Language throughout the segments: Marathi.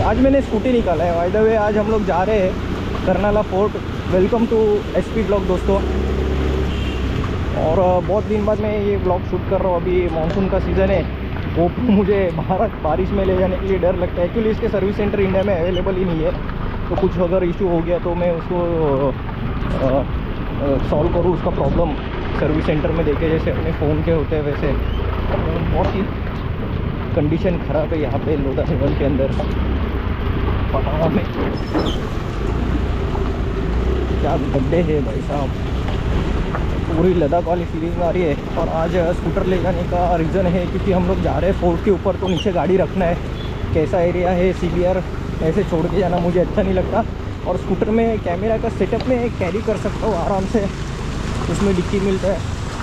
आज मैंने स्कूटी निकाला है। बाय द वे आज हम लोग जा रहे हैं Karnala fort. Welcome to SP blog दोस्तों। और बहुत दिन बाद मैं ये ब्लॉग शूट कर रहा हूँ। अभी मानसून का सीज़न है, वो मुझे बारिश में ले जाने के लिए डर लगता है। एक्चुअली इसके सर्विस सेंटर इंडिया में अवेलेबल ही नहीं है, तो कुछ अगर इशू हो गया तो मैं उसको सॉल्व करूँ उसका प्रॉब्लम सर्विस सेंटर में देखे, जैसे अपने फ़ोन के होते हैं वैसे। बहुत ही कंडीशन ख़राब है यहाँ पे लोधा हेवन के अंदर। पटावा में क्या गड्ढे हैं भाई साहब, पूरी लद्दाख वाली फीलिंग आ रही है। और आज स्कूटर ले जाने का रीज़न है क्योंकि हम लोग जा रहे हैं फोर्ट के ऊपर, तो नीचे गाड़ी रखना है। कैसा एरिया है, CBR ऐसे छोड़ के जाना मुझे अच्छा नहीं लगता। और स्कूटर में कैमरा का सेटअप में कैरी कर सकता हूँ आराम से, उसमें डिक्की मिलता है,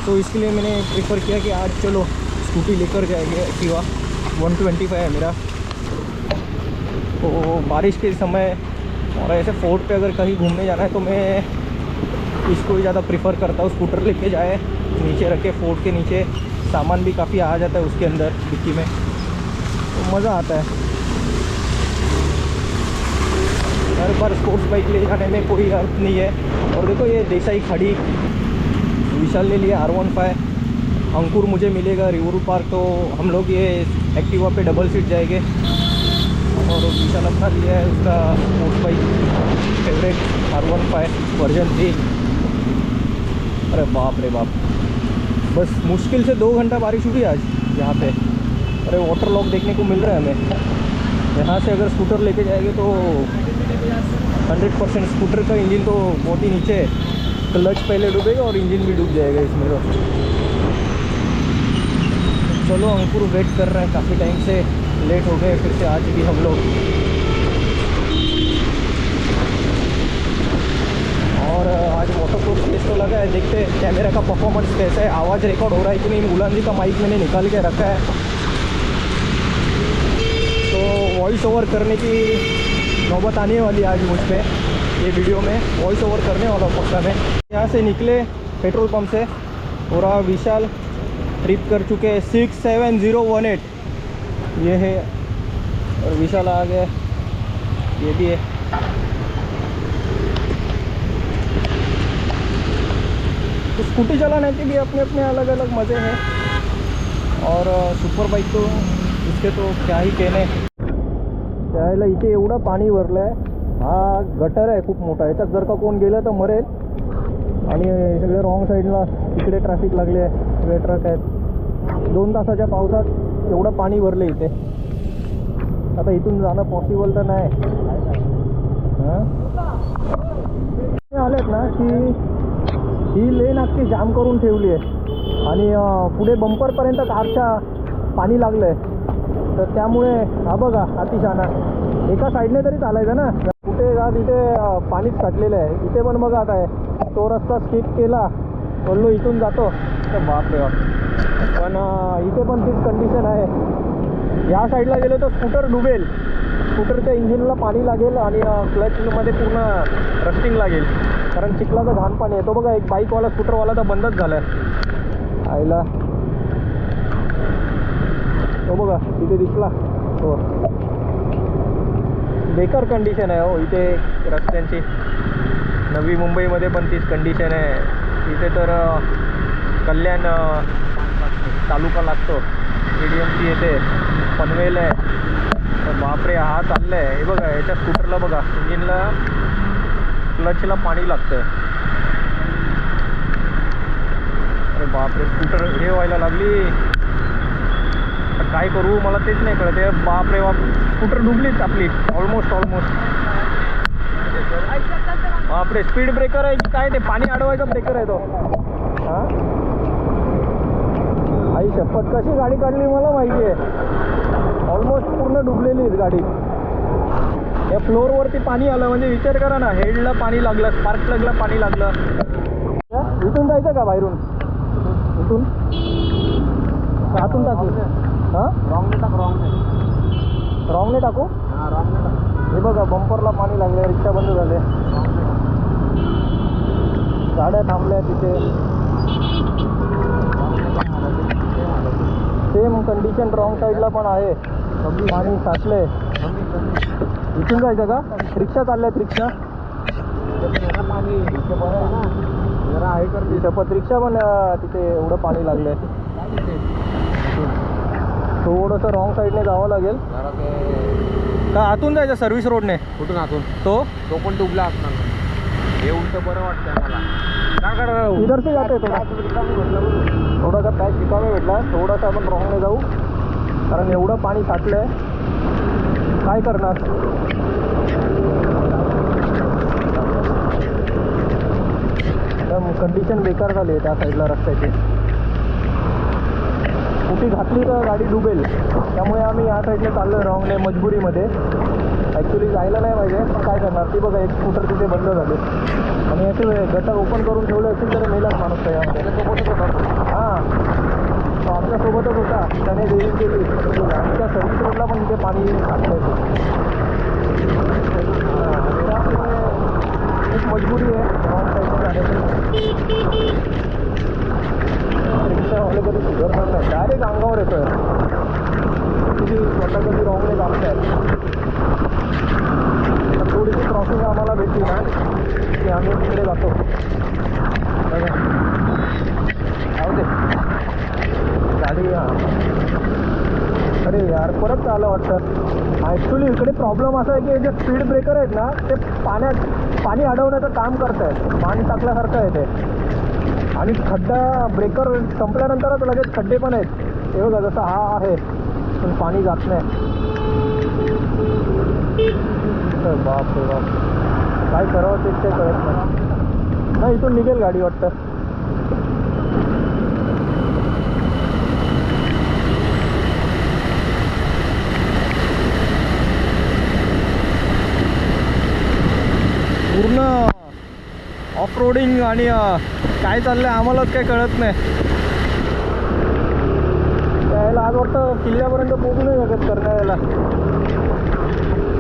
तो इसके लिए मैंने प्रेफर किया कि आज चलो स्कूटी लेकर जाएंगे। एक्टिवा 125 है मेरा। तो बारिश के समय और ऐसे फोर्ट पे अगर कहीं घूमने जाना है तो मैं इसको ही ज़्यादा प्रेफर करता हूँ। स्कूटर लेके जाए, नीचे रखे, फोर्ट के नीचे सामान भी काफ़ी आ जाता है उसके अंदर डिक्की में, तो मज़ा आता है। हर बार स्पोर्ट्स बाइक ले जाने में कोई अर्थ नहीं है। और देखो ये देसाई खड़ी, विशाल ने लिया R15, अंकुर मुझे मिलेगा रिवर पार्क, तो हम लोग ये एक्टिवा पे डबल सीट जाएंगे। और विशाल अपना लिया है उसका sports bike favourite R15 version 3। अरे बाप रे बाप, बस मुश्किल से 2 घंटा बारिश हुई आज यहाँ पे। अरे वाटर लॉक देखने को मिल रहा है हमें। यहाँ से अगर स्कूटर लेके जाएंगे तो 100% स्कूटर का इंजन तो बहुत ही नीचे है, क्लच पहले डूबेगा और इंजन भी डूब जाएगा इसमें। तो चलो अंकुर वेट कर रहे हैं काफ़ी टाइम से, लेट हो गए फिर से आज भी हम लोग। और आज वाटरप्रूफ केस तो लगा है, देखते हैं कैमरा का परफॉर्मेंस कैसा है, आवाज़ रिकॉर्ड हो रहा है कि नहीं। मुलान जी का माइक मैंने निकाल के रखा है, तो वॉइस ओवर करने की नौबत आने वाली आज मुझ पे। ये वीडियो में वॉइस ओवर करने वाला पक्का मैं। यहाँ से निकले पेट्रोल पंप से, पूरा विशाल ट्रिप कर चुके हैं 67018 ये है, और विशाल आ गया, ये भी है। तो स्कूटी चलाने के भी अपने अपने अलग अलग मज़े हैं। और सुपर बाईक तो इसके तो क्या ही कहने। त्याला इथे एवढा पाणी भरलं आहे, हा गटर आहे खूप मोठा, याच्यात जर का कोण गेलं तर मरेल। आणि सगळे रॉंग साईडला इकडे ट्रॅफिक लागले आहे, सगळे ट्रक आहेत। 2 तासाच्या पावसात एवढं पाणी भरलं इथे, आता इथून जाणं पॉसिबल तर नाही। आलेत ना की ही लेन अख्खी जाम करून ठेवली आहे आणि पुढे बंपरपर्यंत कारच्या पाणी लागलं आहे, तर त्यामुळे हा बघा अतिशाना एका साईडने तरी चालायचं ना, कुठे जा तिथे पाणीच साठलेलं आहे। इथे पण बघा आता आहे, तो रस्ता स्किप केला, बोललो इथून जातो तर बाप रे बाप, पण इथे पण तीच कंडिशन आहे। या साईडला गेलो तर स्कूटर डुबेल, स्कूटरच्या इंजिनला पाणी लागेल आणि क्लचमध्ये पूर्ण रस्टिंग लागेल, कारण चिखलाचं घाण पाणी आहे। तो बघा एक बाईकवाला स्कूटरवाला तर बंदच झाला आहे आईला, तो बघा तिथे दिसला तो। बेकार कंडिशन आहे हो इथे रस्त्यांची। नवी मुंबईमध्ये पण तीच कंडिशन आहे। इथे तर कल्याण तालुका लागतो, ADMC येते, पनवेल आहे, तर बापरे हा चाललं आहे। हे बघा याच्या स्कूटरला बघा, इंजिनला क्लचला पाणी लागतं। अरे बापरे स्कूटर हे व्हायला लागली, काय करू मला तेच नाही कळत आहे। बापरे बाप, स्कूटर डुबलीच आपली ऑलमोस्ट। बापरे स्पीड ब्रेकर आहे काय, ते पाणी अडवायचा ब्रेकर आहे तो। हां आई शपथ, कशी गाडी काढली मला माहिती आहे। ऑलमोस्ट पूर्ण डुबलेली गाडी, या फ्लोअरवरती पाणी आलं म्हणजे विचार करा ना, हेडला पाणी लागलं, स्पार्क प्लगला पाणी लागलं। इथून जायचं का बाहेरून, इथून आतून टाकू? हां रॉंगने टाकू? हां रॉंगने टाकू। हे बघा बंपरला पाणी लागले, रिक्षा बंद झाले, गाड्या थांबल्या तिथे। सेम कंडिशन रॉंग साईडला पण आहे, पाणी साचले। इथून जायचं का? रिक्षा चालल्यात रिक्षा. पाणी इथे बरं आहे ना, जरा आहे कर शपथ रिक्षा पण तिथे एवढं पाणी लागलंय. थोडंसं रॉंग साईडने जावं लागेल जरा ते. का आतून जायचं सर्व्हिस रोडने? कुठून आतून? तो पण डुबला असणार. हे उलट बरं वाटतंय मला. काय करा इधर से जाते थोडासा पॅच रिकामी भेटला. थोडासा आपण रॉंगने जाऊ कारण एवढं पाणी साठलंय. काय करणार? कंडिशन बेकार झाली आहे त्या साईडला रस्त्याची. कुठे घातली तर गाडी डुबेल. त्यामुळे आम्ही या साईडने चाललो आहे रॉंगने मजबुरीमध्ये. ॲक्च्युली जायला नाही पाहिजे पण काय करणार. ती बघा एक स्कूटर तिथे बंद झाले आणि याचे गटर ओपन करून ठेवले असेल तर मेलाच माणूस त्या यामध्ये. हां तो आमच्यासोबतच होता. त्याने देरी केली. आमच्या सर्व्हिस रोडला पण इथे पाणी घातलं आहे. खूप मजबुरी आहे रॉंग साईडने जाण्याची. रिक्षावाले कधी सुधारणार नाही. डायरेक्ट अंगावर येतोय. किती स्वतः कधी रॉंगने जात आहेत. थोडीशी क्रॉसिंग आम्हाला भेटली ना की आम्ही तिकडे जातो. जाऊ दे गाडी. अरे यार परत आलं वाटतं. ॲक्च्युली इकडे प्रॉब्लेम असा आहे की हे जे स्पीड ब्रेकर आहेत ना ते पाणी अडवण्याचं काम करत आहेत. पाणी टाकल्यासारखं आहे ते. आणि खड्डा ब्रेकर संपल्यानंतरच लगेच खड्डे पण आहेत. हे बघा जसं हा आहे पण पाणी जात नाही. बाप रे बाप काय करावं तेच ते कळत नाही. नाही इथून निघेल गाडी वाटतं. पूर्ण ऑफ रोडिंग आणि काय चाललंय आम्हालाच काही कळत नाही. त्याला आज वाटतं किल्ल्यापर्यंत पोहोचू नाही शकत करण्याला.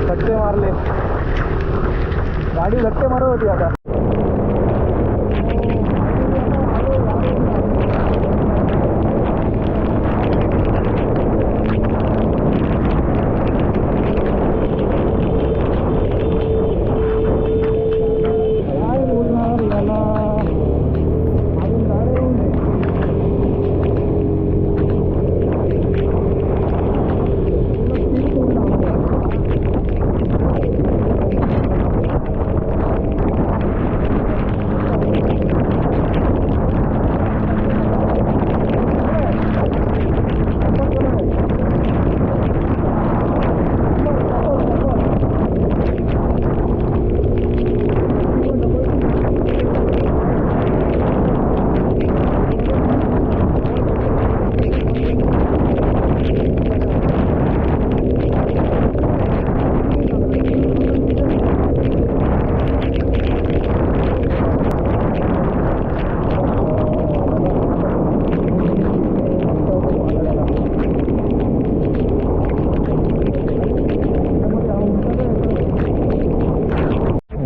धक्के मारले. गाडी धक्के मारत होती आता.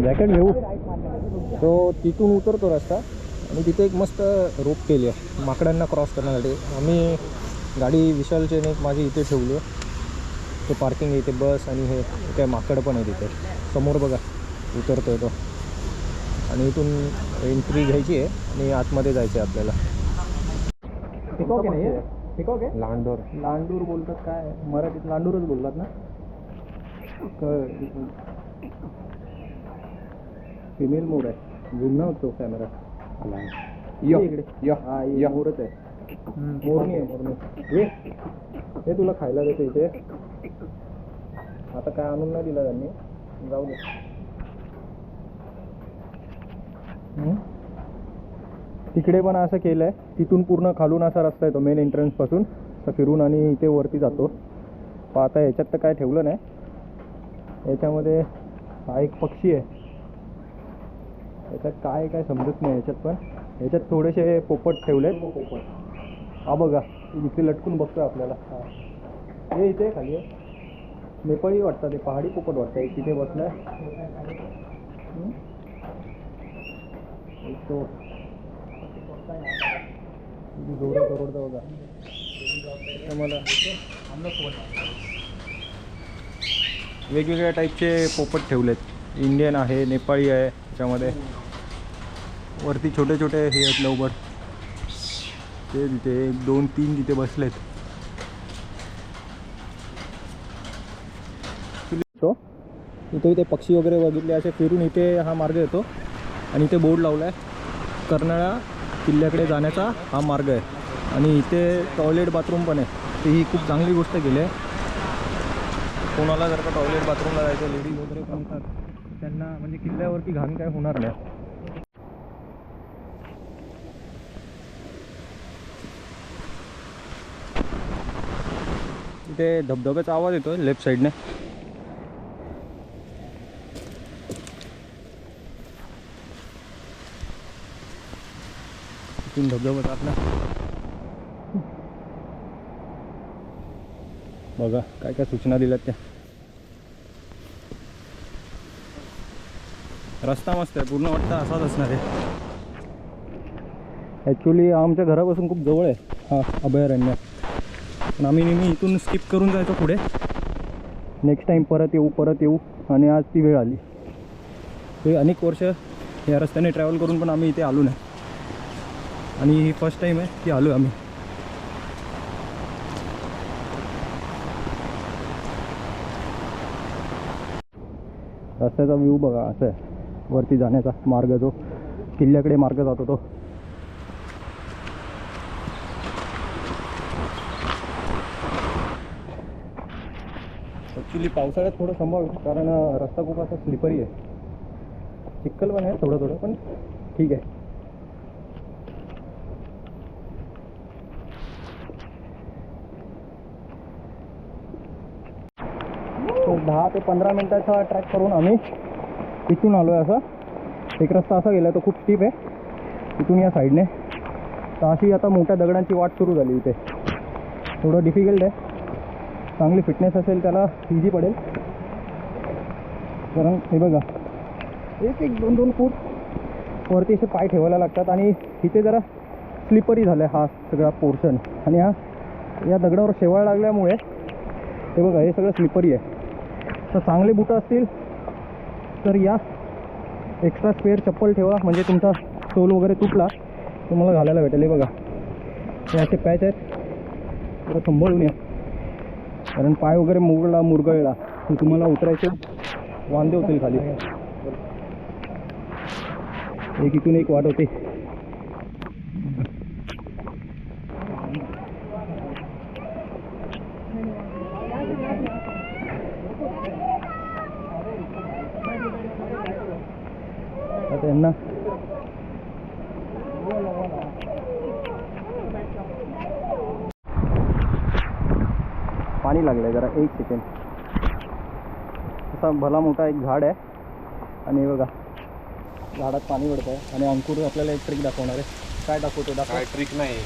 जॅकेट घेऊ. तो तिथून उतरतो रस्ता आणि तिथे एक मस्त रोप केली आहे माकडांना क्रॉस करण्यासाठी. आम्ही गाडी विशालचे एक माझी इथे ठेवली आहे. ते पार्किंग इथे बस आणि हे काय माकड पण आहे तिथे समोर बघा उतरतो आहे तो. आणि इथून एंट्री घ्यायची आहे आणि आतमध्ये जायचं आहे आपल्याला. पिकॉक नाही आहे? पिकॉक आहे? लांडोर. लांडूर बोलतात. काय मराठीत लांडूरच बोलतात ना? फिमेल मोर आहे. जुना होतो कॅमेरा. इकडे हा ये मोरच आहे. मोरणी आहे मोरणी. हे तुला खायला देते इथे. आता काय आणून नाही दिला त्यांनी. जाऊ दे. तिकडे पण असं केलं आहे. तिथून पूर्ण खालून असा रस्ता आहे तो मेन एंट्रन्सपासून तर फिरून आणि इथे वरती जातो. पण आता ह्याच्यात तर काय ठेवलं नाही. याच्यामध्ये हा एक पक्षी आहे. याच्यात काय काय समजत नाही याच्यात. पण याच्यात थोडेसे पोपट ठेवलेत. हा बघा इथे लटकून बघतोय आपल्याला. हे इथे खाली आहे. नेपाळी वाटतं ते. पहाडी पोपट वाटतं. एक तिथे बसलाय. तो जोरात ओरडतो बघा मला. वेगवेगळ्या टाईपचे पोपट ठेवलेत. इंडियन आहे, नेपाळी आहे त्याच्यामध्ये. वरती छोटे छोटे हे आहेत लवबर्ड, ते तिथे 1 2 3 तिथे बसलेत. तो इथे इथे पक्षी वगैरे बघितले असे फिरून इथे हा मार्ग येतो आणि इथे बोर्ड लावला आहे कर्नाळा किल्ल्याकडे जाण्याचा हा मार्ग आहे. आणि इथे टॉयलेट बाथरूम पण आहे. तर ही खूप चांगली गोष्ट केली आहे. कोणाला जर का टॉयलेट बाथरूमला जायचं, लेडीज वगैरे पण येतात, त्यांना म्हणजे किल्ल्यावरती घाण काय होणार नाही. इथे धबधब्याचा आवाज येतोय लेफ्ट साईडने. इथून धबधबा आपला बघा काय काय सूचना दिल्यात त्या. रस्ता मस्त आहे, पूर्ण वाटतं असाच असणार आहे. ॲक्च्युली आमच्या घरापासून खूप जवळ आहे हा अभयारण्य, पण आम्ही नेहमी इथून स्किप करून जायचो पुढे. नेक्स्ट टाईम परत येऊ आणि आज ती वेळ आली. ते अनेक वर्ष या रस्त्याने ट्रॅव्हल करून पण आम्ही इथे आलो नाही, आणि ही फर्स्ट टाईम आहे की आलो आम्ही. रस्त्याचा व्ह्यू बघा असं आहे. वरती जाण्याचा मार्ग, जो किल्ल्याकडे मार्ग जातो तो. ॲक्च्युली पावसाळ्यात थोडं संभाव्य, कारण रस्ता खूप असा स्लिपरी आहे. चिखल पण आहे थोडं थोडं, पण ठीक आहे. तो 10 ते 15 मिनटाचा ट्रॅक करून आम्ही इथून आलो आहे. असा एक रस्ता असा गेला, तो खूप स्टीप आहे इथून या साईडने. तर अशी आता मोठ्या दगडांची वाट सुरू झाली इथे. थोडं डिफिकल्ट आहे. चांगली फिटनेस असेल त्याला इझी पडेल, कारण हे बघा 1-2 फूट वरती असे पाय ठेवायला लागतात. आणि इथे जरा स्लिपरी झालं आहे हा सगळा पोर्शन. आणि या दगडावर शेवाळ लागल्यामुळे हे बघा हे सगळं स्लिपरी आहे. तर चांगले बुटं असतील तर या एक्स्ट्रा स्पेअर चप्पल ठेवा, म्हणजे तुमचा सोल वगैरे तुटला तुम्हाला घालायला भेटेल. हे बघा हे असे पॅच आहेत, थोडं सांभाळून या, कारण पाय वगैरे मुरगळला तर तुम्हाला उतरायचे वांदे होतील खाली. एक इथून एक वाट होती. त्यांना पाणी लागलंय जरा, 1 सेकंड. असा भला मोठा एक झाड आहे आणि बघा झाडात पाणी पडत आहे. आणि अंकुर आपल्याला एक ट्रिक दाखवणार आहे. काय दाखवतो? काय ट्रिक नाही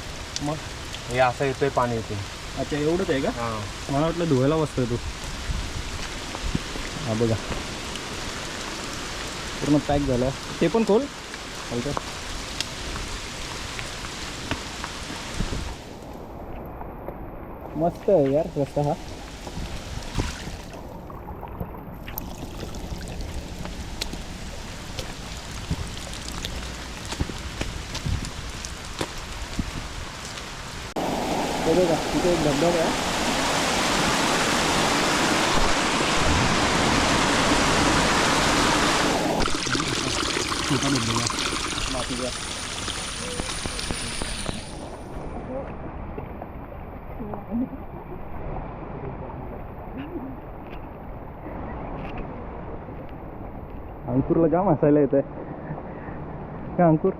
मग हे असं येतोय पाणी इथे. अच्छा एवढंच आहे का? हां, मला वाटलं धुवायला बसतोय तू. हा बघा पूर्ण पॅक झालं. ते पण खोल हलकं. मस्त आहे यार रस्ता हा. बघा तिथे एक धबधबा आहे. छोटा धबधबा मातीचा. अंकुरला जाम हसायला येत आहे का अंकुर?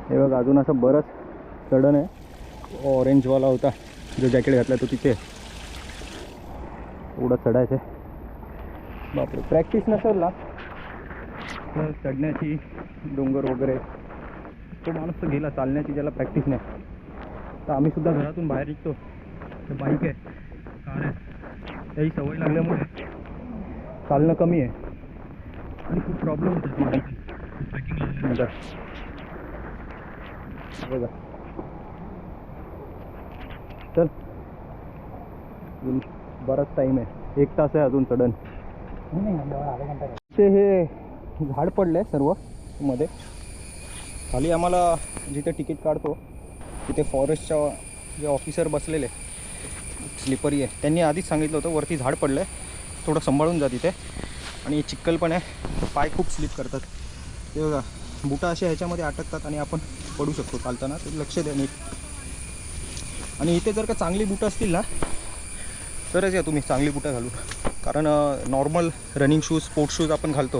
हे बघ अजून असं बरंच चढण आहे. ऑरेंजवाला होता जो जॅकेट घातला तो तिथे. एवढं चढायचं आहे. बापरे, प्रॅक्टिस नसेल ना तर चढण्याची डोंगर वगैरे तो माणूस तर गेला. चालण्याची ज्याला प्रॅक्टिस नाही. तर आम्ही सुद्धा घरातून बाहेर निघतो तर बाईक आहे, कार आहे, त्याची सवय लागल्यामुळे चालणं कमी आहे आणि खूप प्रॉब्लेम होतात ट्रेकिंग लागल्यानंतर. बघा चल अजून बराच टाईम आहे, 1 तास आहे अजून चढण. ते हे झाड पडलं आहे सर्व मध्ये. खाली आम्हाला जिथे तिकीट काढतो तिथे फॉरेस्टच्या जे ऑफिसर बसलेले स्लिपरी आहे, त्यांनी आधीच सांगितलं होतं वरती झाड पडलं आहे, थोडं सांभाळून जा तिथे. आणि चिखल पण आहे, पाय खूप स्लिप करतात. ते बघा बुटा असे ह्याच्यामध्ये अटकतात आणि आपण पडू शकतो चालताना, ते लक्ष द्या नीट. आणि इथे जर का चांगली बुटं असतील ना तरच या तुम्ही चांगली बुटं घालून, कारण normal running shoes sports shoes आपण घालतो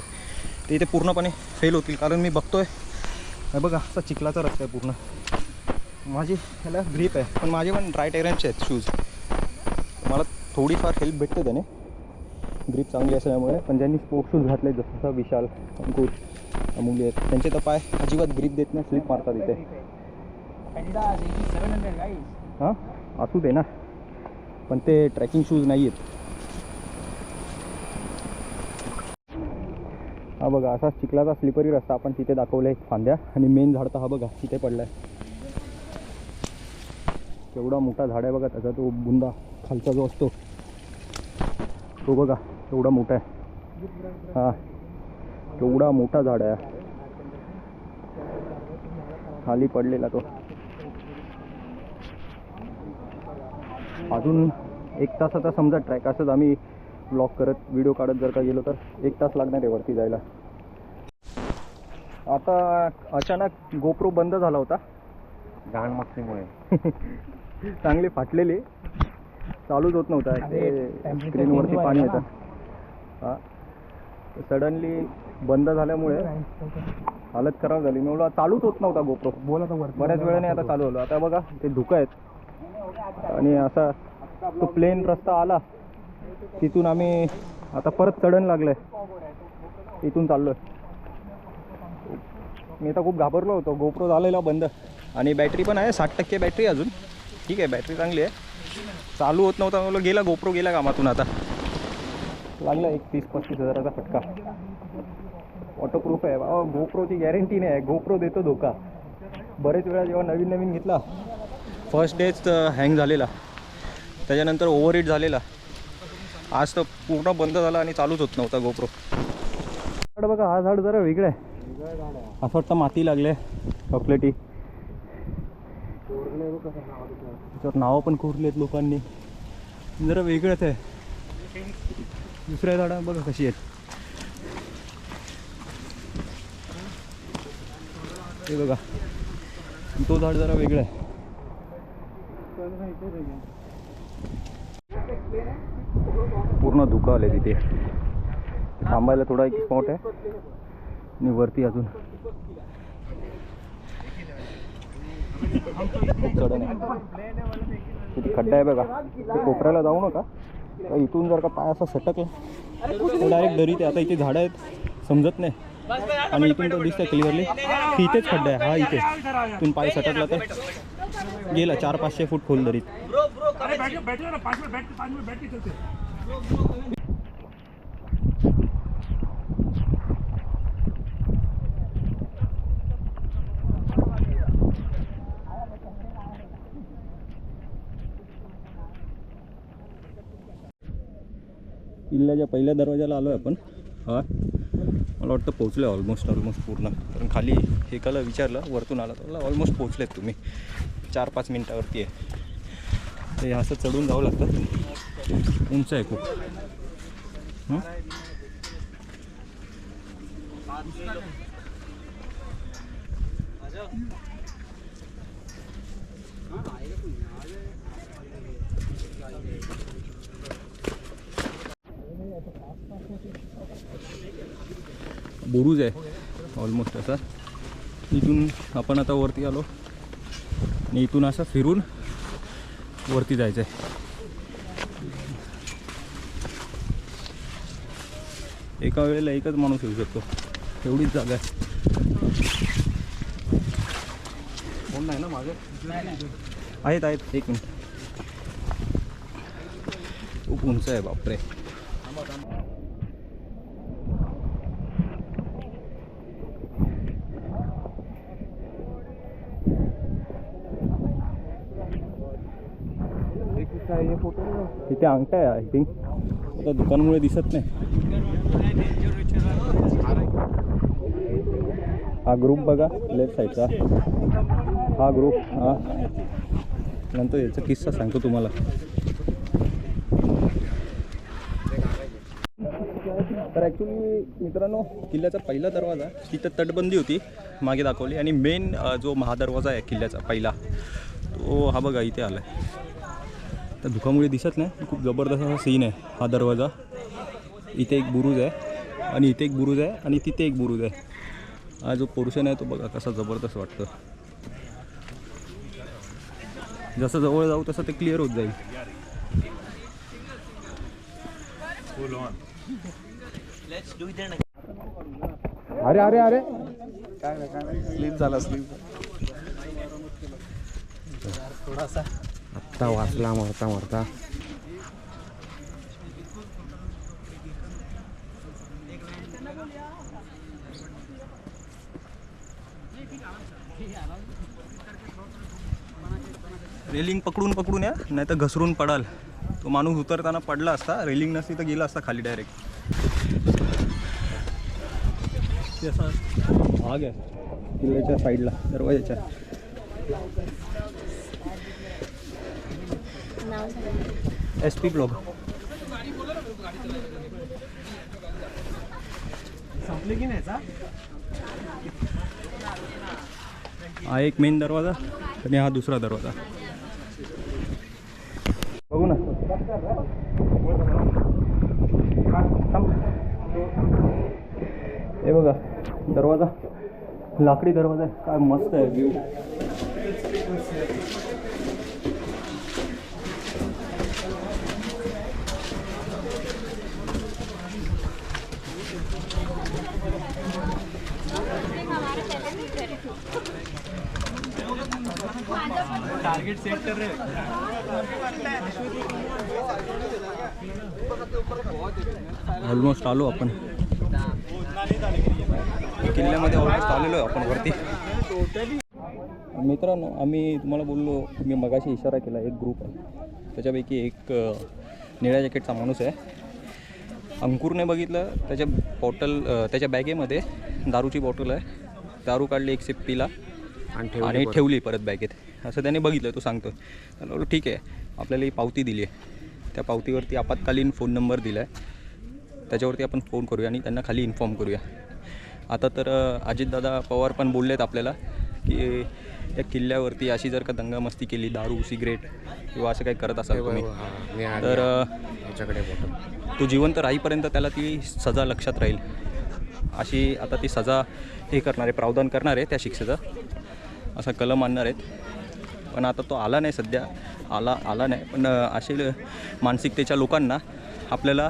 ते इथे पूर्णपणे फेल होतील. कारण मी बघतोय हे बघा असा चिखलाचा रस्ता आहे पूर्ण. माझी ह्याला ग्रीप आहे पण माझे पण ड्राय टेरनचे आहेत शूज, मला थोडीफार हेल्प भेटते त्याने ग्रीप चांगली असल्यामुळे. पण ज्यांनी स्पोर्ट्स शूज घातले जसं विशाल, अंकुर, अमूल्य आहेत, त्यांचे तर पाय अजिबात ग्रीप देत नाही, स्लिप मारतात इथे. हां असू दे ना, पण ते ट्रॅकिंग शूज नाही आहेत. हा बघा असा चिखलाचा स्लिपरी रस्ता आपण तिथे दाखवला आहे फांद्या. आणि मेन झाड तर हा बघा तिथे पडला आहे, केवढा मोठा झाड आहे बघा त्याचा. तो बुंदा खालचा जो असतो तो बघा केवढा मोठा आहे. हां केवढा मोठा झाड आहे, खाली पडलेला तो. अजून 1 तासाचा समजा ट्रॅक, असंच आम्ही ब्लॉग करत व्हिडिओ काढत जर का गेलो तर 1 तास लागणार आहे वरती जायला. आता अचानक गोप्रो बंद झाला होता घाण मस्तीमुळे. चांगली फाटलेली, चालूच होत नव्हता, स्क्रीनवरती पाणी येतं. हां सडनली बंद झाल्यामुळे हालत खराब झाली. मी बोला चालूच होत नव्हता गोप्रो, बऱ्याच वेळाने आता चालू झालं. आता बघा ते धुकं आहेत आणि असा तो प्लेन रस्ता आला तिथून आम्ही आता परत चढण लागलं आहे, इथून चाललो आहे. मी तर खूप घाबरलो होतो, गोप्रो झालेला बंद आणि बॅटरी पण आहे 60% बॅटरी अजून, ठीक आहे बॅटरी चांगली आहे. चालू होत नव्हता, मला गेला गोप्रो गेला कामातून. आता लागला 30-35 हजाराचा फटका. वॉटरप्रूफ आहे बाबा, गोप्रोची गॅरंटी नाही आहे, गोप्रो देतो धोका. बरेच वेळा जेव्हा नवीन नवीन घेतला फर्स्ट डेच हँग झालेला, त्याच्यानंतर ओव्हरहीट झालेला, आज तर पूर्ण बंद झाला आणि चालूच होत नव्हता गोप्रो. झाड बघा, हा झाड जरा वेगळं आहे, असं वाटतं माती लागले चॉकलेटी. त्याच्यावर नावं पण कोरली आहेत लोकांनी, जरा वेगळंच आहे. दुसऱ्या झाडा बघा कशी आहेत, हे बघा तो झाड जरा वेगळं आहे. पूर्ण धुकं आले तिथे, थांबायला थोडा एक स्पॉट आहे आणि वरती अजून चढण आहे. किती खड्डा आहे बघा, ते कोपऱ्याला जाऊ नका, इथून जर का पाय असा सटकला तर डायरेक्ट दरीत आहे. आता इथे झाडं आहेत समजत नाही आणि इथून तर दिसतंय क्लिअरली की इथेच खड्डा आहे. हा इथे इथून पाय सटकला तर गेला 400-500 फूट खोल दरीत. किल्ल्याच्या पहिल्या दरवाजाला आलो आहे आपण. हा मला वाटतं पोहोचलं ऑलमोस्ट पूर्ण, कारण खाली एकाला विचारलं वरतून आला तर ऑलमोस्ट पोहोचलेत तुम्ही, 4-5 मिनटावरती आहे. ते असं चढून जावं लागतं, उंच आहे खूप. बुरुज आहे ऑलमोस्ट असा. इथून आपण आता वरती आलो आणि इथून असं फिरून वरती जायचं आहे. एका वेळेला एकच माणूस येऊ शकतो, एवढीच जागा आहे. कोण नाही ना मागे? आहेत 1 मिनिट. खूप उंच आहे बापरे. ये फोटो इथे अंगठा आहे आय थिंक, आता दुकानामुळे दिसत नाही. हा ग्रुप बघा लेफ्ट साईडचा, हा ग्रुप. हा नंतर याचा किस्सा सांगतो तुम्हाला. तर ॲक्च्युली मित्रांनो, किल्ल्याचा पहिला दरवाजा तिथं तटबंदी होती मागे दाखवली, आणि मेन जो महादरवाजा आहे किल्ल्याचा पहिला, तो हा बघा इथे आला आहे. तर धुकामुळे दिसत नाही, खूप जबरदस्त असा सीन आहे हा दरवाजा. इथे एक बुरुज आहे, आणि इथे एक बुरुज आहे, आणि तिथे एक बुरुज आहे. हा जो पोर्शन आहे तो बघा कसा जबरदस्त वाटतं. जसं जवळ जाऊ तसं ते क्लिअर होत जाईल. अरे अरे अरे काय स्लीप झाला, स्लीप थोडासा आत्ता वाचला मरता मरता. रेलिंग पकडून पकडून या, नाही तर घसरून पडाल. तो माणूस उतरताना पडला असता, रेलिंग नसती तर गेला असता खाली डायरेक्ट. असा भाग आहे किल्ल्याच्या साईडला दरवाजाच्या. SP blog. संपले की नाही? हा एक मेन दरवाजा, आणि हा दुसरा दरवाजा. बघू ना. हे बघा दरवाजा, लाकडी दरवाजा आहे. काय मस्त आहे व्ह्यू. टारगेट सेट कर रहे. ऑलमोस्ट आलो आपण किल्ल्यामध्ये, ऑलमोस्ट आलेलो आहे आपण वरती. मित्रांनो, आम्ही तुम्हाला बोललो, मी मगाशी इशारा केला, एक ग्रुप आहे त्याच्यापैकी एक निळ्या जॅकेटचा माणूस आहे. अंकुरने बघितलं त्याच्या बॉटल, त्याच्या बॅगेमध्ये दारूची बॉटल आहे. दारू काढली, एक सिप पिला आणि ठेवली परत बॅगेत. असं त्याने बघितलं, तो सांगतो. त्याला बोललो ठीक आहे, आपल्याला ही पावती दिली आहे, त्या पावतीवरती आपत्कालीन फोन नंबर दिला आहे, त्याच्यावरती आपण फोन करूया आणि त्यांना खाली इन्फॉर्म करूया. आता तर अजितदादा पवार पण बोललेत आपल्याला की या किल्ल्यावरती अशी जर का दंगामस्ती केली, दारू सिगरेट किंवा असं काही करत असाल तुम्ही, तर तो जिवंत राहीपर्यंत त्याला ती सजा लक्षात राहील. अशी आता ती सजा हे करणार आहे, प्रावधान करणार आहे त्या शिक्षेचं, असा कलम आणणार आहेत. पण आता तो आला नाही, सध्या आला नाही. पण असे मानसिकतेच्या लोकांना आपल्याला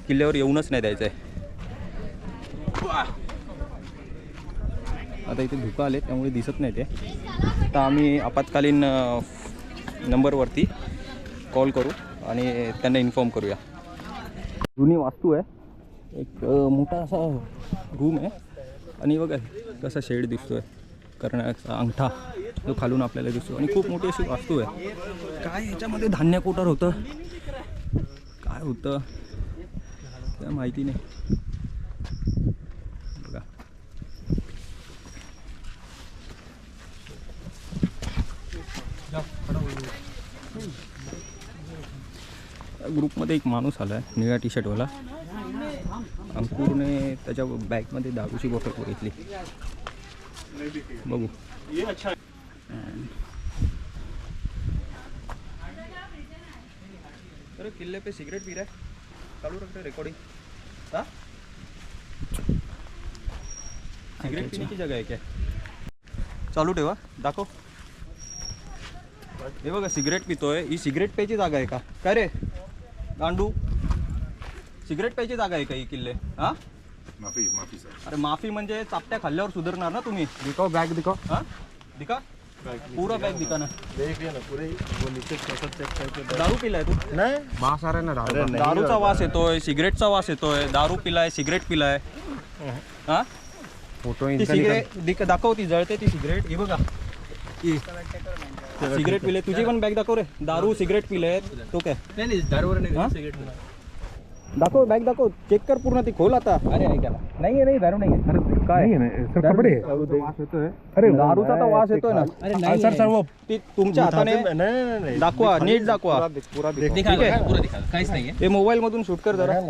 किल्ल्यावर येऊनच नाही द्यायचं आहे. आता इथे धुकं आले त्यामुळे दिसत नाही ते. आता आम्ही आपत्कालीन नंबरवरती कॉल करू आणि त्यांना इन्फॉर्म करूया. जुनी वास्तू आहे, एक मोठा असा रूम आहे, आणि बघा कसा शेड दिसतो आहे, करण्याचा अंगठा जो खालून आपल्याला दिसतो, आणि खूप मोठी अशी वास्तू आहे. काय ह्याच्यामध्ये धान्य कोठार होतं, काय होतं काय माहिती नाही. बघा ग्रुपमध्ये एक माणूस आला आहे निळ्या टी शर्टवाला. अंकुरने त्याच्या बॅगमध्ये दारूची बॉटल बघितली. बघू. अरे किल्ले पे सिगरेट पी रहा है, चालू रखते रिकॉर्डिंग. हाँ सिगरेट पीने की जगह है क्या? चालू ठेवा, दाखव. हे बघा सिगरेट पितोय. ही सिगरेट प्यायची जागा आहे का काय रे गांडू? सिगरेट प्यायची जागा आहे का ही किल्ले? हां माफी सर. अरे माफी म्हणजे चापट्या खाल्ल्यावर सुधारणार ना तुम्ही. दिखाओ बैग दिखाओ. हां दिखा, पूरा बैग दिखा ना. देखिए ना पूरे वो नीचे चेक करके. दारू पिलाय तू? नाही वास आ रहा है ना दारू. दारूचा वास येतोय, सिगरेटचा वास येतोय. दारू पिलाय, सिगरेट पिलाय. हां फोटो ती सिगरेट दाखव, ती जळते ती सिगरेट. ही बघा, सिगरेट पिले, तुझी पण बॅग दाखव रे. दारू सिगरेट पिले तो काय नाही दारूवर हा? नाही सिगरेट दाखव, बॅग दाखव, चेक कर पूर्ण ती, खोल आता. अरे ऐका ना, नाही दारू नाही काय कपडे अरे दारूचा तर वास येतोय ना. अरे नाही सर वो ती तुमच्या हाताने नहीं दाखवा, नीट दाखवा. दिखा ठीक आहे. पूरा दिखा काहीच नाहीये. हे मोबाईल मधून शूट कर जरा,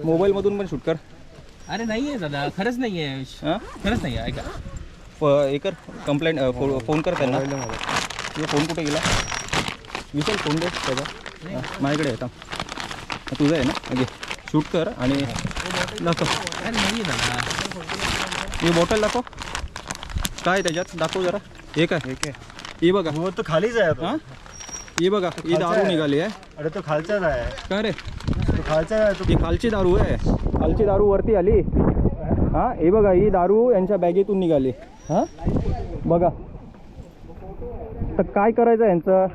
मोबाईल मधून पण शूट कर. अरे नाहीये दादा, खरंच नाहीये, हा खरंच नाहीये. ऐका हे कर, कंप्लेंट फोन कर त्यांना. तुझा फोन कुठे गेला? विचार फोन दे त्याचा. हा, माझ्याकडे येता तुझं आहे ना. ओके, शूट कर आणि दाखव. अरे नाहीये दादा. ही बॉटल दाखव, काय त्याच्यात दाखव जरा. हे काय हे बघा. वो तो खालीच आहे तो. हां हे बघा, ही दारू निघाली आहे. अरे तो खालचाच आहे, काय रे, तो खालचा आहे तो. ही खालची दारू आहे, खालची दारू वरती आली. हां हे बघा, ही दारू यांच्या बॅगेतून निघाली. हां बघा, तर काय करायचं यांचं.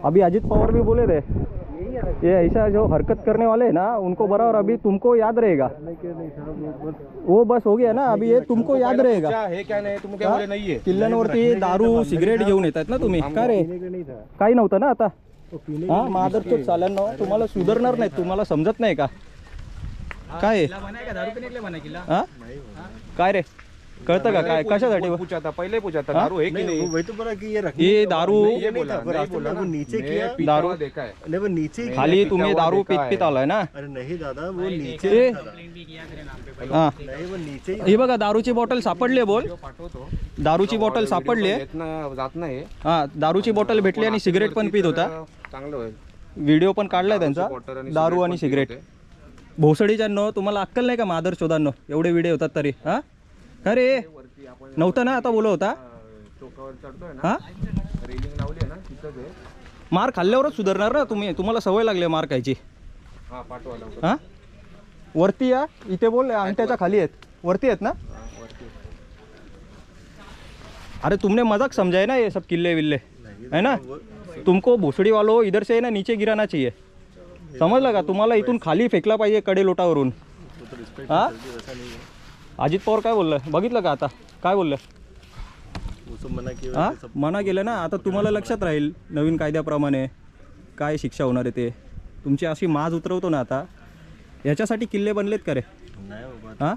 अभी अजित पवार भी बोले थे, ये ऐसा जो हरकत करने वाले हैं ना उनको बराबर अभी तुमको याद रहेगा. वो बस हो गया ना, अभी ये तुमको याद रहेगा. हे काय नाही, तुम्ही काय बोलले नाहीये. किल्ल्यांवरती दारू सिगरेट घेऊन येतात ना तुम्ही. काय रे, काही नव्हतं ना आता. हा मादरचोद चाल्यांनो, तुम्हाला सुधारणार नाही, तुम्हाला समजत नाही का काय दारू पिने के लिए मना केला. हा काय रे, कळतं का काय कशासाठी. पूछा था, पहले पूछा था हाँ? दारू है कि नहीं, नहीं. वो वही तो बोला कि ये रख. ये दारू ये बोला, नहीं था, नहीं बोला वो ना. नीचे मैं किया. पीता दारू- हुआ देखा है. नहीं वो नीचे ही खाली पिता तुम्ही हुआ दारू देखा पित है. आलाय ना. अरे नहीं दादा, वो नीचे ए, था. हा नहीं वो नीचे ही. हे बघा, दारूची बॉटल सापडली बोल. पाठवतो. दारूची बॉटल सापडली आहे. येत जात नाही. हा दारूची बॉटल भेटली आणि सिगरेट पण पित होता. चांगलं होईल. व्हिडिओ पण काढलाय त्यांचा, बॉटल आणि दारू आणि पण सिगरेट. पित होते. भोसडीच्यांनो, तुम्हाला अक्कल नाही का मादर चोदांनो, एवढे व्हिडिओ होतात तरी. हा काय रे, नव्हता ना, आता बोलत होता. चौकावर चढतोय ना, हा रेलिंग लावली आहे ना, तिथंच आहे. मार खाल्ल्यावरच सुधारणार ना तुम्ही, तुम्हाला सवय लागली आहे मार खायची. हा पाठवायला हा वरती या, इथे बोल, अंगठ्याच्या खाली आहेत, वरती आहेत ना. अरे तुमने मजाक समझा है ना ये सब किल्ले विल्ले, है ना. तुमको भोसडी वालो इधर से है ना नीचे गिराना चाहिए, समजलं का. तुम्हाला इथून खाली फेकला पाहिजे कडे लोटावरून. हा अजित पवार काय बोललं बघितलं का आता, काय बोललं. वो सब मना किया. हा मना केलं ना. आता तुम्हाला लक्षात राहील नवीन कायद्याप्रमाणे काय शिक्षा होणार आहे ते. तुमची अशी माज उतरवतो ना आता. याच्यासाठी किल्ले बनलेत का रे. नहीं वो बात हा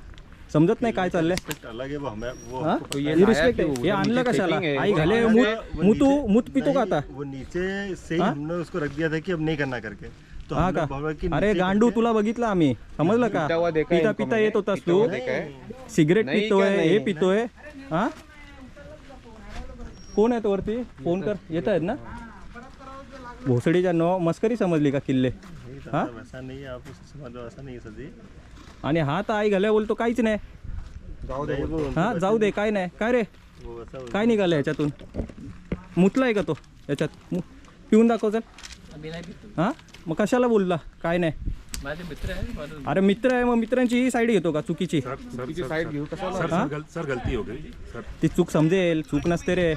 समजत नाही काय चाललंय. रिस्पेक्ट अलग है वो हमें वो. हा तो ये ही नया रिस्पेक्ट आहे. क्यों? हे वो आणलं नीचे कशाला. checking है. आई वो घाले हमारे- वो मुतू नीचे- मूत पितो का नहीं, आता. वो नीचे से ही हाँ? हमने उसको रख दिया था कि अब नहीं करना करके. तो हा हमने का. बोला कि अरे नीचे गांडू करके- तुला बघितलं आम्ही, समजलं का. पिता हुआ देखा है पिता इनको पिता मैंने. येत होतास पिता तू, हुआ देखा है. सिगरेट नाही पितोय, का, हे नाही. पितोय. हा कोण आहेत वरती, फोन कर. येत आहेत ना भोसडीच्या नो. मस्करी समजली का किल्ले. नहीं हाँ? दादा, वैसा नहीं है, आप उससे समझ लो, ऐसा नहीं है सर जी. आणि हा तर आई घाल्या बोलतो काहीच नाही. जाऊ दे. नहीं, वो हा जाऊ दे, काय नाही. काय रे, वो वैसा काय निघालं याच्यातून. मुतलाय का तो याच्यात. पिऊन दाखव चल. मी नाही पितो. हा मग कशाला बोलला काय नाही. माझे मित्र आहे म्हणून. अरे मित्र आहे, मग मित्रांची ही साईड घेतो का चुकीची. चुकीची साईड घेऊ कशाला. हा? सर गलती हो गई सर. ती चूक समजेल, चूक नसते रे.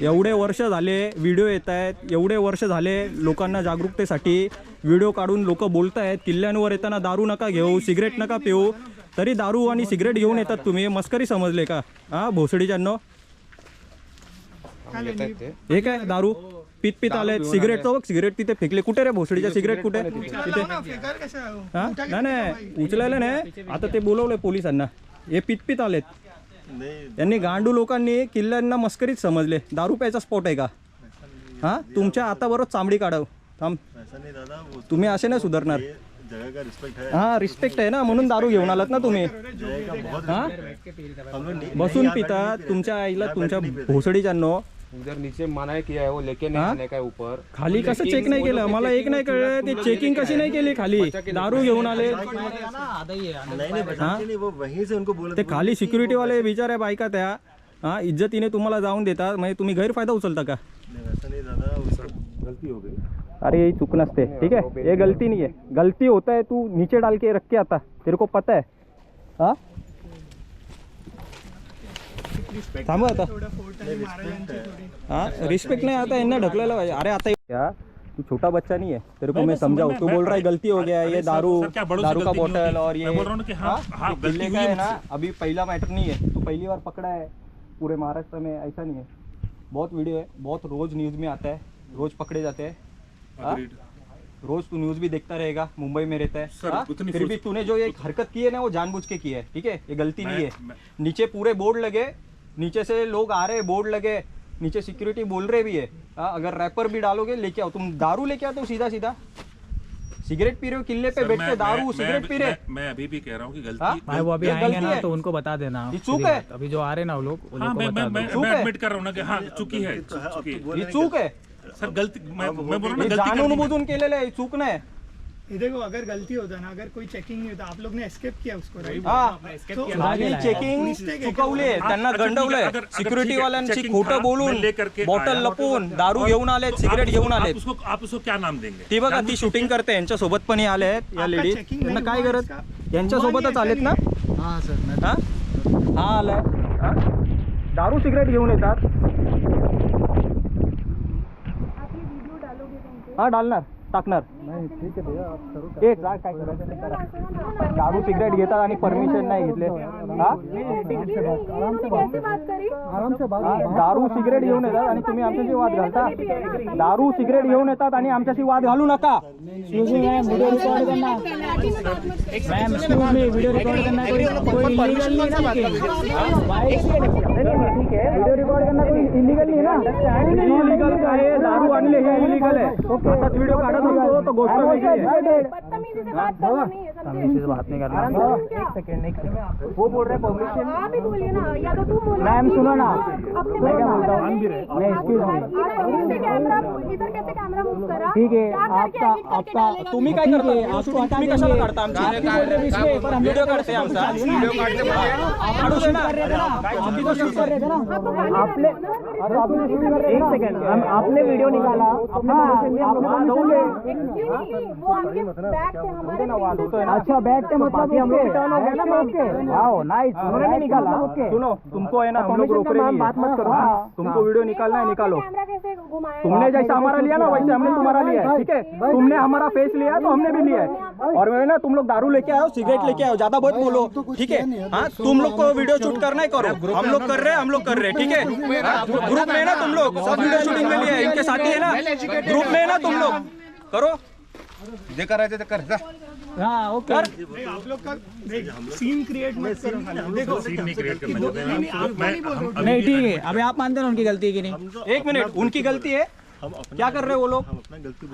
एवढे वर्ष झाले व्हिडिओ येत आहेत, एवढे वर्ष झाले लोकांना जागरूकतेसाठी व्हिडिओ काढून लोक बोलत आहेत किल्ल्यांवर येताना दारू नका घेऊ, सिगरेट नका पिऊ, तरी दारू आणि सिगरेट घेऊन येतात तुम्ही. मस्करी समजले का हा भोसडीच्यांनो. येत आहेत ते. हे काय दारू पित पित आलेत. सिगरेट तो बघ, सिगरेट तिथे फेकले. कुठे रे भोसडीच्या सिगरेट कुठे तिथे. हा नाही नाही उचलायला नाही. आता ते बोलवलंय पोलिसांना. हे पित पित आलेत. नहीं यांनी गांडू लोकांनी किल्ल्यांना मस्करीच समजले. दारू प्यायचा स्पॉट आहे का हा. तुमच्या आता बरोबर चांबडी काढव थांब. ऐसा नहीं दादा, वो तुम्ही असे नाही सुधारणार. ये जगह का रिस्पेक्ट है. हा रिस्पेक्ट आहे ना, म्हणून दारू घेऊन आलात ना तुम्ही. जगह का बहुत हा हम लोग नहीं- बसून नहीं, पिता. यहाँ बैठ तुमच्या आईला यहाँ तुमच्या बैठ नहीं पीते. भोसडीच्यांनो उधर नीचे मना किया है वो, लेके नहीं हाँ? आने का है ऊपर. खाली कसं चेक नाही केलं. मला एक नाही कळलं ते चेकिंग कशी नाही केली खाली. दारू घेऊन आले नहीं नहीं बचाने के लिए वो वहीं से उनको बोला ते खाली सिक्युरिटी वाले बिचारे बायका त्या. हा इज्जतीने तुम्हाला जाऊन देतात, म्हणजे तुम्ही गैरफायदा उचलता का. नहीं वैसा नहीं दादा, वो सर गलती हो गई. अरे यही चूक नसते. ठीक है, ये गलती नहीं है. गलती होता है तू नीचे डाल के रख के आता, तेरे को पता है. हाँ थांबा आता. हाँ रिस्पेक्ट नहीं आता, इन्हें ढकलेला पाहिजे. अरे आता क्या तू छोटा बच्चा नहीं है, तेरे को मैं समझाऊँ. तू बोल रहा है गलती हो गया, ये दारू दारू का बोतल और ये. मैं बोल रहा हूँ कि हाँ, हाँ, हाँ, ये किले गलती का हुई है है ना. अभी पहला मैटर नहीं है, तू पहली बार पकड़ा है. पूरे महाराष्ट्र में ऐसा नहीं है, बहुत वीडियो है, बहुत रोज न्यूज़ में आता है, रोज पकड़े जाते हैं। हाँ? रोज तू न्यूज़ भी देखता रहेगा, मुंबई में रहता है। हाँ? फिर भी तूने जो ये हरकत की है ना वो जानबूझ के की है, ठीक है, ये गलती नहीं है। नीचे पूरे बोर्ड लगे, नीचे से लोग आ रहे, बोर्ड लगे, नीचे सिक्योरिटी बोल रहे भी है। हाँ? अगर रैपर भी डालोगे लेके आओ, तुम दारू लेके आओ तो सीधा सीधा सिगरेट पी रहे हो, किले पे बैठ के दारू सिगरेट पी रहे। मैं अभी भी कह रहा हूँ कि हाँ? गलती भाई वो अभी ये आएंगे गलती ना है। तो उनको बता देना। ये चूक है। अभी जो आ रहे ना वो लोग हाँ उनको मैं बता मैं दो। चूक मैं है। एडमिट कर रहा हूँ ना कि हाँ चुकी है, चुकी है। ही चूक है, सर गलती मैं बोल रहा हूँ ना हे गलती जाणून करनी है। बुजून केलेलं आहे, चूक नाही। ये देखो अगर गलती होता ना, अगर कोई चेकिंग नहीं होता, आप लोग ने एस्केप किया उसको, राइट? हा तो सारी चेकिंग चुकवले, त्यांना अच्छा, ठीक आहे. गंडवलंय, अगर सिक्युरिटी ठीक आहे, वाल्यांची checking खोटं था, बोलून मैं लेकर के बॉटल आया. लपून दारू और- घेऊन आलेत, तो सिगरेट आप घेऊन उसको- आलेत। आप उसको क्या नाम देंगे? ती बघा ती शूटिंग करते, यांच्यासोबत पण हे आले आहेत या आपका लेडीज, checking त्यांना नहीं काय हुआ गरज, इसका? यांच्यासोबतच हुआ आलेत ना? नहीं, हाँ सर हा हा आलाय, हा? दारू सिगरेट घेऊन येतात। हा डालणार, टाकणार, ते जा, काय करायचं ते करा। दारू सिगरेट घेतात आणि परमिशन नाही घेतले। हा दारू सिगरेट घेऊन येतात आणि तुम्ही आमच्याशी वाद घालता। दारू सिगरेट घेऊन येतात आणि आमच्याशी वाद घालू नका। मैम स्कूल में वीडियो रिकॉर्ड करना कोई इलीगल नहीं ना, ठीक है, वीडियो रिकॉर्ड करना कोई इलीगल नहीं ना, इलीगल काय आहे, दारू आणले हे इलीगल आहे। असाच व्हिडिओ काढत असतो तो गोष्ट वेगळी आहे। बदतमीजी से बात करना नहीं है, समझे? बात नहीं करना। एक सेकंड, नहीं करेंगे आप, वो बोल रहे परमिशन। आप ही बोलिए ना, या तो तुम बोलो। मैम, सुनो ना, अपने मैं क्या बोलता हूँ, नहीं, excuse me। इधर कैसे कैमरा मूव करा? ठीक है, क्या करके edit करके डालेगा? तुम्ही काय करता, तुम्ही कशाला काढता आमची व्हिडिओ काढते आमचा, व्हिडिओ काढते काढू दे ना, काय चुकीचं शूट कर रहे थे ना आपको गाली आपने, एक सेकंड, हम आपने वीडियो निकाला, अपने परमिशन दिया, हम लोग दोगे। वो हमके बैग से हमारे अच्छा बैग के मतलब हम लोग टर्न हो गया ना, ओके वाओ नाइस, उन्होंने नहीं निकाला। सुनो, तुमको है ना हम लोग रोक रहे नहीं, बात मत करो। तुमको वीडियो निकालना है, निकालो। कैमरा कैसे घुमाया? तुमने जैसा हमारा लिया ना वैसे हमने तुम्हारा लिया है, ठीक है। तुमने हमारा फेस लिया तो हमने भी लिया है। और मैं ना, तुम लोग दारू लेके आओ, सिगरेट लेके आओ, ज्यादा बहुत बोलो, ठीक है। हाँ, तुम लोग को वीडियो शूट करना है करो, हम लोग कर रहे हैं, हम लोग कर रहे हैं, ठीक है। ग्रुप में है ना तुम लोग, सब वीडियो शूटिंग में लिए, इनके साथी है ना, ग्रुप में है ना तुम लोग, करो जे करायचं ते कर जा. हाँ ओके। आप लोग का सीन क्रिएट मत करो खाली। देखो सीन नहीं क्रिएट करना चाहते हैं। मैं नहीं ठीक है, अभी आप मानते हैं ना उनकी गलती है कि नहीं? एक मिनट, उनकी गलती है, क्या कर रहे हैं वो लोग?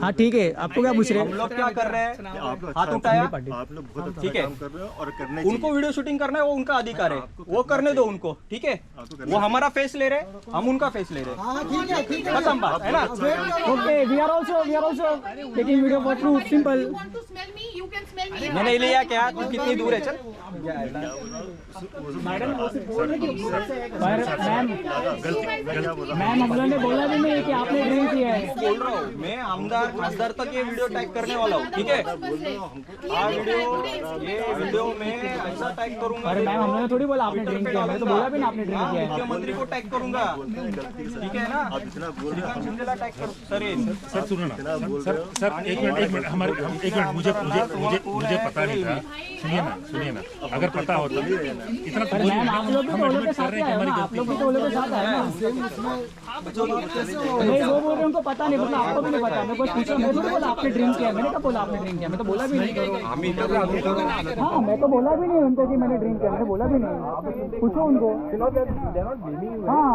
हाँ ठीक है, आपको क्या पूछ रहे हम हैं? लोग क्या कर रहे हैं, आप लोग हाथ उठाया, आप लोग बहुत अच्छा ठीक है। काम कर रहे हो और करने उनको वीडियो शूटिंग करना है, वो उनका अधिकार है, वो करने दो उनको, ठीक है। वो हमारा फेस ले रहे हैं, हम उनका फेस ले रहे हैं, खत्म बात है ना। Okay, we are also taking video for proof, simple. Want to smell me? You can smell me. मैंने लिया क्या, तू कितनी दूर है, चल। मैम हम लोगों ने बोला भी नहीं कि आपने ड्रिंक किया है। बोल रहा हूँ मैं, आमदार खासदार तक ये वीडियो टैग करने वाला हूँ, ठीक है। हाँ वीडियो में ऐसा टैग करूंगा, अरे मैम हम लोगों ने थोड़ी बोला आपने ड्रिंक किया है, मैंने तो बोला भी ना आपने ड्रिंक किया है। मुख्यमंत्री को टैग करूंगा, ठीक है ना। श्रीकांत शिंदेला टैग करूँ, सर सुनो ना, सर एक मिनट हमारे एक मिनट, मुझे पता नहीं था। सुनिए ना, अगर पता होता इतना तो बोलिए। मैम आप लोग भी टोले के साथ आए ना, आप लोग भी टोले के साथ आए ना। नहीं वो बोल रहे हैं उनको पता नहीं, मतलब आपको भी नहीं पता। मैं कुछ पूछा, मैं थोड़ी बोला आपने ड्रिंक किया, मैंने कब बोला आपने ड्रिंक किया, मैं तो बोला भी नहीं। हाँ मैं तो बोला भी नहीं उनको कि मैंने ड्रिंक किया, मैंने बोला भी नहीं। पूछो उनको। हाँ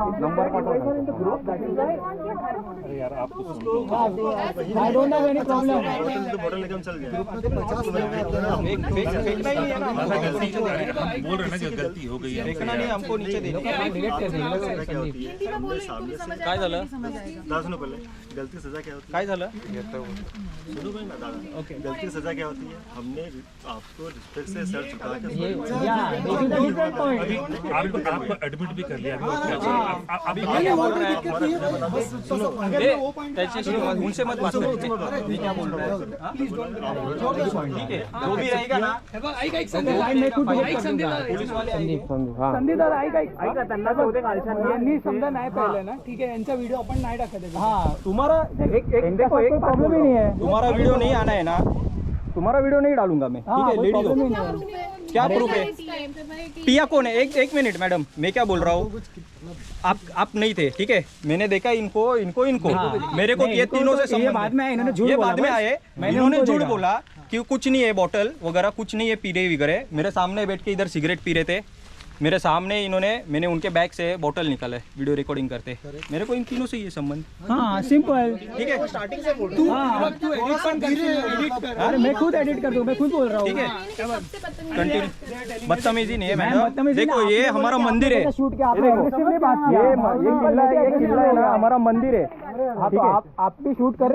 I don't have any problem. Bottle लेकर हम चल जाए. फेंकना ही नहीं है ना, गलती हम बोल रहे हैं ना कि गलती हो गई है। फेंकना नहीं, हमको नीचे देना। सजा क्या होती है? हमने सामने से काय झालं, दादा सुनो पहले, गलती की सजा क्या होती है? काय झालं? सुनो भाई ना दादा, ओके, गलती की सजा क्या होती है? हमने आपको रिस्पेक्ट से सर झुका के या दिस इज द डिफरेंट पॉइंट। आपको एडमिट भी कर लिया अभी। त्याच्याशी उनसे मत बात करो, ये क्या बोल रहा है, हाँ? ठीक है, जो भी रहेगा ना, मैं खुद डिलीट कर दूंगा। पुलिस वाले आएंगे। संधी दादा ऐका त्यांना यांनी समजा नाही पाहिलं ना, ठीक आहे, यांचा व्हिडिओ आपण नाही टाकत आहे. हाँ तुम्हारा एक देखो, एक प्रॉब्लम ही नहीं है, तुम्हारा वीडियो नहीं आना है ना, तुम्हारा वीडियो नहीं डालूंगा मैं, ठीक है। लेडीज हो, क्या प्रूफ है? टाइम पे मैं कि पिया कौन है? एक मिनट मैडम, मैं क्या बोल रहा हूँ, आप नहीं थे, ठीक है, मैंने देखा इनको मेरे को ये तीनों से ये संबंध बाद में आए, इन्होंने है। झूठ ये बोला बाद में बस। आए, मैंने इन्होंने उनको झूठ देखा। बोला कि कुछ नहीं है, बॉटल वगैरह कुछ नहीं है, पीरे वगैरह मेरे सामने बैठ के इधर सिगरेट पी रहे थे मेरे सामने। मैंने उनके बैग से बॉटल निकाला है वीडियो रिकॉर्डिंग करते। मेरे को इन तीनों से ये संबंध, हाँ सिंपल। ठीक है, स्टार्टिंग से बोल अरे मैं खुद एडिट कर दूँ, मैं खुद बोल रहा हूँ। ठीक है, सबसे बदतमीज कंटिन्यू। बदतमीजी नहीं है मैम, मैडम, बदतमीजी देखो नहीं, ये आपने हमारा बोला कि मंदिर है, आपने शूट किया, आपने ये देखो, aggressively बात किया। ये किला है ना, हमारा मंदिर है। हाँ तो आप भी शूट कर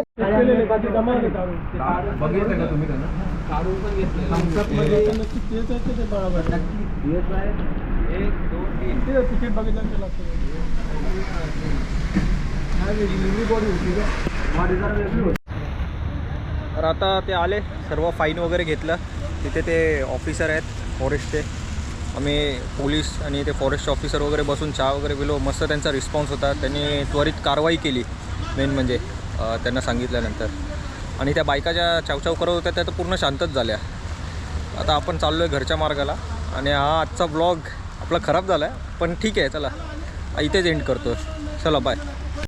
तर आता ते आले, सर्व फाईन वगैरे घेतलं. तिथे ते ऑफिसर आहेत फॉरेस्टचे, आम्ही पोलीस आणि ते फॉरेस्ट ऑफिसर वगैरे बसून चहा वगैरे पिलो. मस्त त्यांचा रिस्पॉन्स होता, त्यांनी त्वरित कारवाई केली मेन म्हणजे त्यांना सांगितल्यानंतर. आणि त्या बायका ज्या चावचाव करत होत्या त्या तर पूर्ण शांतच झाल्या. आता आपण चाललो आहे घरच्या मार्गाला आणि हा आजचा व्लॉग आपला खराब झाला आहे, पण ठीक आहे, चला इथेच एंड करतो. चला बाय.